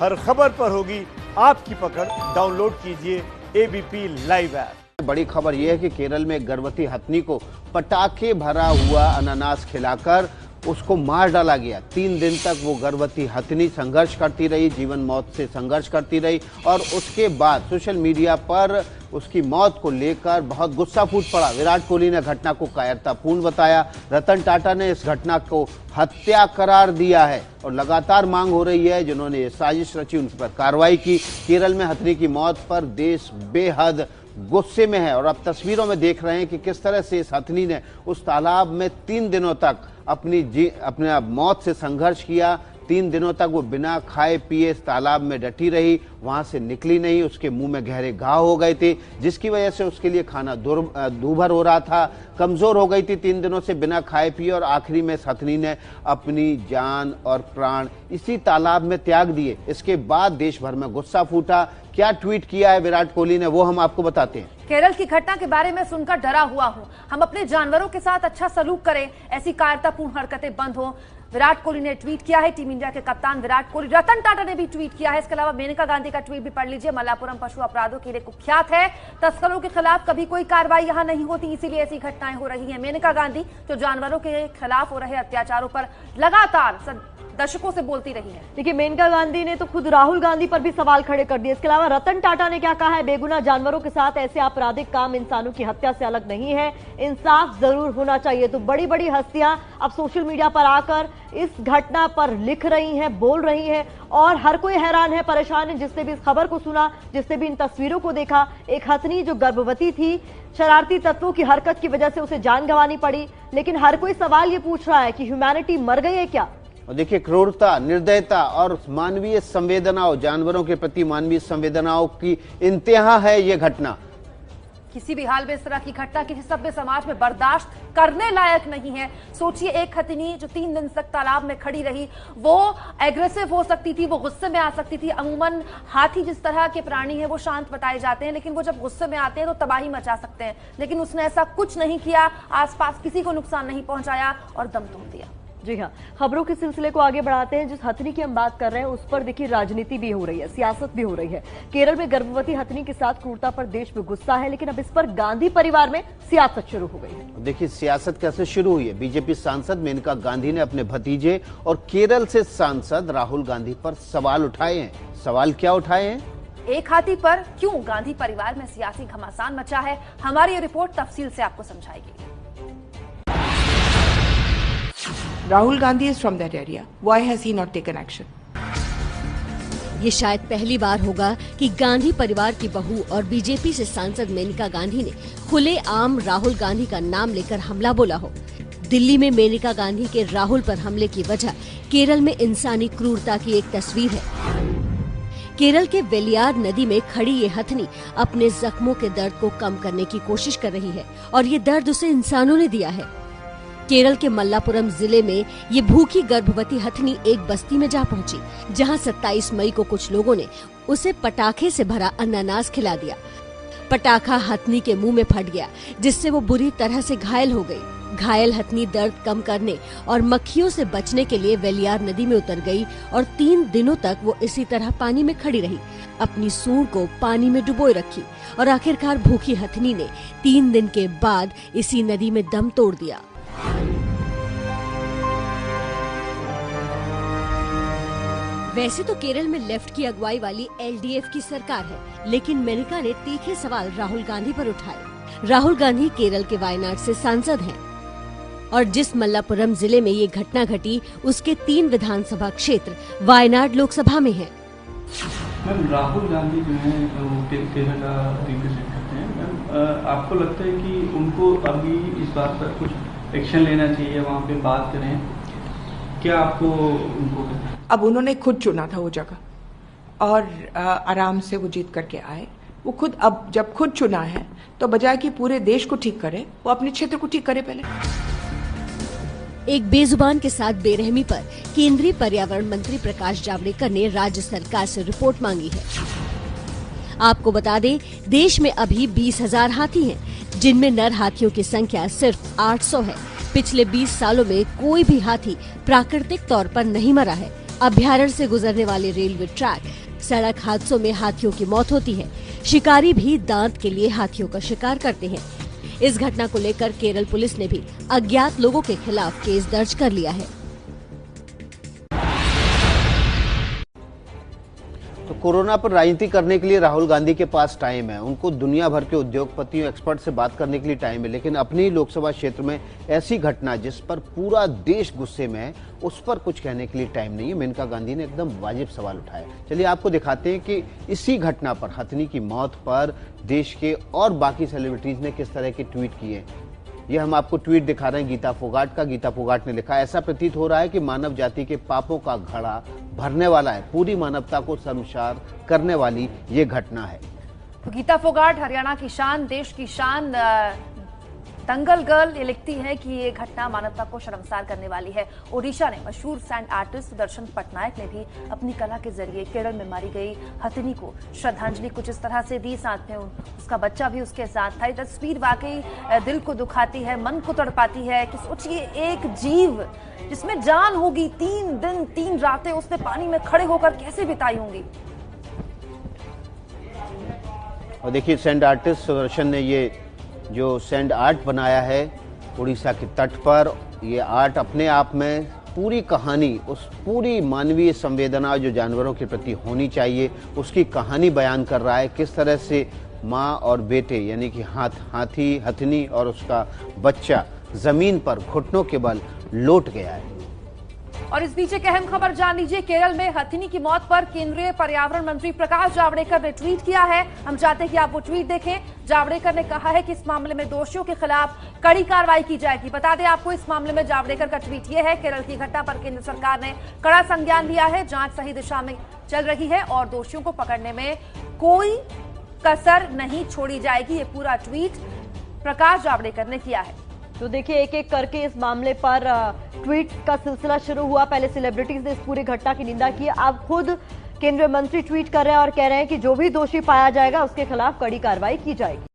हर खबर पर होगी आपकी पकड़। डाउनलोड कीजिए एबीपी लाइव ऐप। बड़ी खबर यह है कि केरल में गर्भवती हथनी को पटाखे भरा हुआ अनानास खिलाकर उसको मार डाला गया। 3 दिन तक वो गर्भवती हथनी संघर्ष करती रही, जीवन मौत से संघर्ष करती रही और उसके बाद सोशल मीडिया पर उसकी मौत को लेकर बहुत गुस्सा फूट पड़ा। विराट कोहली ने घटना को कायरतापूर्ण बताया। रतन टाटा ने इस घटना को हत्या करार दिया है और लगातार मांग हो रही है जिन्होंने ये साजिश रची उन पर कार्रवाई की। केरल में हथनी की मौत पर देश बेहद गुस्से में है और अब तस्वीरों में देख रहे हैं कि किस तरह से इस हथनी ने उस तालाब में 3 दिनों तक अपने मौत से संघर्ष किया। 3 दिनों तक वो बिना खाए पिए इस तालाब में डटी रही, वहां से निकली नहीं। उसके मुंह में गहरे घाव हो गए थे जिसकी वजह से उसके लिए खाना दूभर हो रहा था, कमजोर हो गई थी 3 दिनों से बिना खाए पिए और आखिरी में इस हथनी ने अपनी जान और प्राण इसी तालाब में त्याग दिए। इसके बाद देश भर में गुस्सा फूटा। क्या ट्वीट किया है विराट कोहली ने वो हम आपको बताते हैं। केरल की घटना के बारे में सुनकर डरा हुआ हूं। हम अपने जानवरों के साथ अच्छा सलूक करें, ऐसी कायरतापूर्ण हरकतें बंद हो। विराट कोहली ने ट्वीट किया है। टीम इंडिया के कप्तान विराट कोहली। रतन टाटा ने भी ट्वीट किया है। इसके अलावा मेनका गांधी का ट्वीट भी पढ़ लीजिए। मल्लापुरम पशु अपराधों के लिए कुख्यात है। तस्करों के खिलाफ कभी कोई कार्रवाई यहां नहीं होती, इसीलिए ऐसी घटनाएं हो रही हैं। मेनका गांधी जो जानवरों के खिलाफ हो रहे अत्याचारों पर लगातार दशकों से बोलती रही है। देखिए, मेनका गांधी ने तो खुद राहुल गांधी पर भी सवाल खड़े कर दिए। इसके अलावा रतन टाटा ने क्या कहा है, बेगुनाह जानवरों के साथ ऐसे आपराधिक काम इंसानों की हत्या से अलग नहीं है, इंसाफ जरूर होना चाहिए। तो बड़ी बड़ी हस्तियां अब सोशल मीडिया पर आकर इस घटना पर लिख रही हैं, बोल रही हैं और हर कोई हैरान है, परेशान है। जिसने भी इस खबर को सुना, जिसने भी इन तस्वीरों को देखा, एक हथनी जो गर्भवती थी, शरारती तत्वों की हरकत की वजह से उसे जान गंवानी पड़ी। लेकिन हर कोई सवाल ये पूछ रहा है कि ह्यूमैनिटी मर गई है क्या? और देखिए, क्रूरता, निर्दयता और मानवीय संवेदनाओं, जानवरों के प्रति मानवीय संवेदनाओं की इंतहा है ये घटना। किसी भी हाल में इस तरह की घटना किसी सभ्य समाज में बर्दाश्त करने लायक नहीं है। सोचिए, एक हथनी जो 3 दिन तक तालाब में खड़ी रही, वो एग्रेसिव हो सकती थी, वो गुस्से में आ सकती थी। अमूमन हाथी जिस तरह के प्राणी हैं वो शांत बताए जाते हैं, लेकिन वो जब गुस्से में आते हैं तो तबाही मचा सकते हैं। लेकिन उसने ऐसा कुछ नहीं किया, आसपास किसी को नुकसान नहीं पहुंचाया और दम तोड़ दिया। जी हाँ, खबरों के सिलसिले को आगे बढ़ाते हैं। जिस हथनी की हम बात कर रहे हैं उस पर देखिए राजनीति भी हो रही है, सियासत भी हो रही है। केरल में गर्भवती हथनी के साथ क्रूरता पर देश में गुस्सा है, लेकिन अब इस पर गांधी परिवार में सियासत शुरू हो गई है। देखिए, सियासत कैसे शुरू हुई है। बीजेपी सांसद मेनका गांधी ने अपने भतीजे और केरल से सांसद राहुल गांधी पर सवाल उठाए हैं। सवाल क्या उठाए हैं? एक हाथी पर क्यों गांधी परिवार में सियासी घमासान मचा है, हमारी ये रिपोर्ट तफसील से आपको समझाएगी। Rahul Gandhi is from that area. Why has he not taken action? ये शायद पहली बार होगा कि गांधी परिवार की बहू और बीजेपी से सांसद मेनका गांधी ने खुलेआम राहुल गांधी का नाम लेकर हमला बोला हो। दिल्ली में मेनका गांधी के राहुल पर हमले की वजह केरल में इंसानी क्रूरता की एक तस्वीर है। केरल के वेलियार नदी में खड़ी ये हथनी अपने जख्मों के दर्द को कम करने की कोशिश कर रही है और ये दर्द उसे इंसानों ने दिया है। केरल के मल्लापुरम जिले में ये भूखी गर्भवती हथनी एक बस्ती में जा पहुंची, जहां 27 मई को कुछ लोगों ने उसे पटाखे से भरा अनानास खिला दिया। पटाखा हथनी के मुंह में फट गया, जिससे वो बुरी तरह से घायल हो गई। घायल हथनी दर्द कम करने और मक्खियों से बचने के लिए वेलियार नदी में उतर गई और 3 दिनों तक वो इसी तरह पानी में खड़ी रही, अपनी सूंड को पानी में डुबोए रखी और आखिरकार भूखी हथनी ने 3 दिन के बाद इसी नदी में दम तोड़ दिया। वैसे तो केरल में लेफ्ट की अगुवाई वाली एलडीएफ की सरकार है, लेकिन मेनका ने तीखे सवाल राहुल गांधी पर उठाए। राहुल गांधी केरल के वायनाड से सांसद हैं और जिस मल्लापुरम जिले में ये घटना घटी उसके 3 विधानसभा क्षेत्र वायनाड लोकसभा में हैं। मैम, राहुल गांधी जो है वो केरल का रिप्रेजेंट करते हैं। मैम, आपको लगता है कि उनको अभी इस बात पर कुछ एक्शन लेना चाहिए, वहाँ पे बात करें, क्या आपको उनको? अब उन्होंने खुद चुना था वो जगह और आराम से वो जीत करके आए। वो खुद अब जब खुद चुना है तो बजाय कि पूरे देश को ठीक करे, वो अपने क्षेत्र को ठीक करे पहले। एक बेजुबान के साथ बेरहमी पर केंद्रीय पर्यावरण मंत्री प्रकाश जावड़ेकर ने राज्य सरकार से रिपोर्ट मांगी है। आपको बता दें, देश में अभी 20,000 हाथी हैं, जिनमें नर हाथियों की संख्या सिर्फ 800 है। पिछले 20 सालों में कोई भी हाथी प्राकृतिक तौर पर नहीं मरा है। अभ्यारण्य से गुजरने वाले रेलवे ट्रैक, सड़क हादसों में हाथियों की मौत होती है। शिकारी भी दांत के लिए हाथियों का शिकार करते हैं। इस घटना को लेकर केरल पुलिस ने भी अज्ञात लोगों के खिलाफ केस दर्ज कर लिया है। तो कोरोना पर राजनीति करने के लिए राहुल गांधी के पास टाइम है, उनको दुनिया भर के उद्योगपतियों, एक्सपर्ट से बात करने के लिए टाइम है, लेकिन अपनी लोकसभा क्षेत्र में ऐसी घटना जिस पर पूरा देश गुस्से में है, उस पर कुछ कहने के लिए टाइम नहीं है। मेनका गांधी ने एकदम वाजिब सवाल उठाया। चलिए आपको दिखाते हैं कि इसी घटना पर, हथनी की मौत पर देश के और बाकी सेलिब्रिटीज ने किस तरह के ट्वीट किए। ये हम आपको ट्वीट दिखा रहे हैं गीता फोगाट का। गीता फोगाट ने लिखा, ऐसा प्रतीत हो रहा है कि मानव जाति के पापों का घड़ा भरने वाला है, पूरी मानवता को शर्मसार करने वाली ये घटना है। तो गीता फोगाट हरियाणा की शान, देश की शान, दंगल गर्ल ये लिखती है कि ये घटना मानवता को शर्मसार करने वाली है। ओडिशा ने मशहूर सैंड आर्टिस्ट सुदर्शन पटनायक ने भी अपनी कला के जरिए केरल में मारी गई हथिनी को श्रद्धांजलि कुछ इस तरह से दी। साथ में उसका बच्चा भी उसके साथ था। ये तस्वीर वाकई दिल को दुखाती है, मन को तड़पाती है कि सोचिए एक जीव जिसमें जान होगी, 3 दिन 3 रातें उसने पानी में खड़े होकर कैसे बिताई होंगी। और देखिए सैंड आर्टिस्ट सुदर्शन ने ये जो सैंड आर्ट बनाया है उड़ीसा के तट पर, ये आर्ट अपने आप में पूरी कहानी, उस पूरी मानवीय संवेदना जो जानवरों के प्रति होनी चाहिए, उसकी कहानी बयान कर रहा है। किस तरह से माँ और बेटे यानी कि हाथी, हथनी और उसका बच्चा जमीन पर घुटनों के बल लौट गया है। और इस बीच एक अहम खबर जान लीजिए। केरल में हथिनी की मौत पर केंद्रीय पर्यावरण मंत्री प्रकाश जावड़ेकर ने ट्वीट किया है। हम चाहते हैं कि आप वो ट्वीट देखें। जावड़ेकर ने कहा है कि इस मामले में दोषियों के खिलाफ कड़ी कार्रवाई की जाएगी। बता दें आपको, इस मामले में जावड़ेकर का ट्वीट ये है, केरल की घटना पर केंद्र सरकार ने कड़ा संज्ञान लिया है, जांच सही दिशा में चल रही है और दोषियों को पकड़ने में कोई कसर नहीं छोड़ी जाएगी। ये पूरा ट्वीट प्रकाश जावड़ेकर ने किया है। तो देखिए एक एक करके इस मामले पर ट्वीट का सिलसिला शुरू हुआ। पहले सेलिब्रिटीज ने इस पूरी घटना की निंदा की, अब खुद केंद्रीय मंत्री ट्वीट कर रहे हैं और कह रहे हैं कि जो भी दोषी पाया जाएगा उसके खिलाफ कड़ी कार्रवाई की जाएगी।